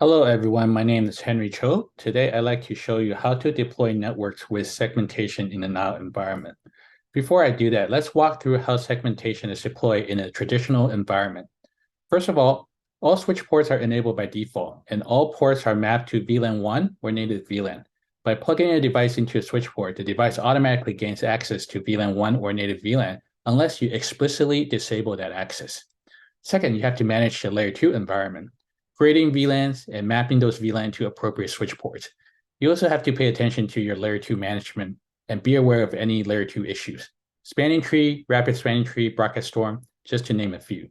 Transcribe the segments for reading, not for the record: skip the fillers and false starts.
Hello everyone, my name is Henry Cho. Today I'd like to show you how to deploy networks with segmentation in a Nile environment. Before I do that, let's walk through how segmentation is deployed in a traditional environment. First of all switch ports are enabled by default, and all ports are mapped to VLAN 1 or native VLAN. By plugging a device into a switch port, the device automatically gains access to VLAN 1 or native VLAN unless you explicitly disable that access. Second, you have to manage the layer 2 environment, creating VLANs and mapping those VLAN to appropriate switch ports. You also have to pay attention to your layer 2 management and be aware of any layer 2 issues. Spanning tree, rapid spanning tree, broadcast storm, just to name a few.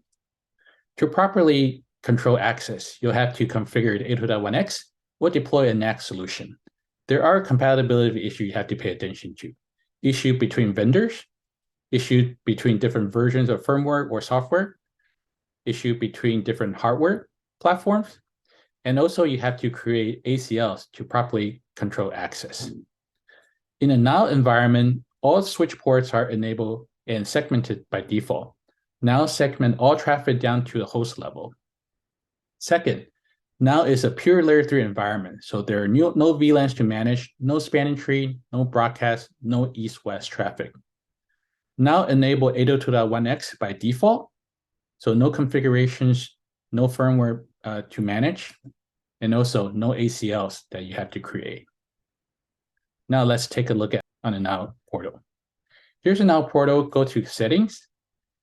To properly control access, you'll have to configure the 802.1x or deploy a NAC solution. There are compatibility issues you have to pay attention to. Issue between vendors, issue between different versions of firmware or software, issue between different hardware platforms, and also you have to create ACLs to properly control access. In a Nile environment, all switch ports are enabled and segmented by default. Now segment all traffic down to the host level. Second, Nile is a pure layer 3 environment, so there are no VLANs to manage, no spanning tree, no broadcast, no east-west traffic. Now enable 802.1x by default, so no configurations, no firmware to manage, and also no ACLs that you have to create. Now let's take a look at on a Nile portal. Here's a Nile portal. Go to settings,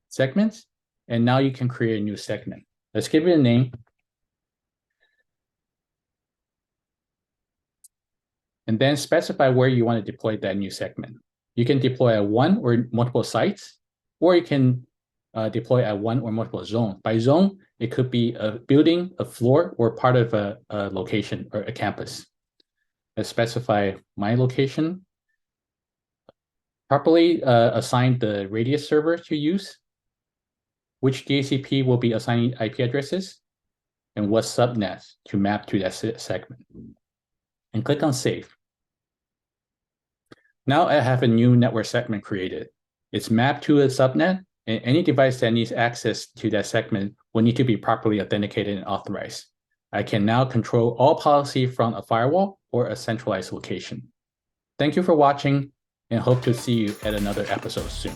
segments, and now you can create a new segment. Let's give it a name. And then specify where you want to deploy that new segment. You can deploy at one or multiple sites, or you can deploy at one or multiple zones. By zone, it could be a building, a floor, or part of a location or a campus. Let's specify my location. Properly assign the radius server to use, which DHCP will be assigning IP addresses, and what subnet to map to that segment. And click on Save. Now I have a new network segment created. It's mapped to a subnet, and any device that needs access to that segment will need to be properly authenticated and authorized. I can now control all policy from a firewall or a centralized location. Thank you for watching, and hope to see you at another episode soon.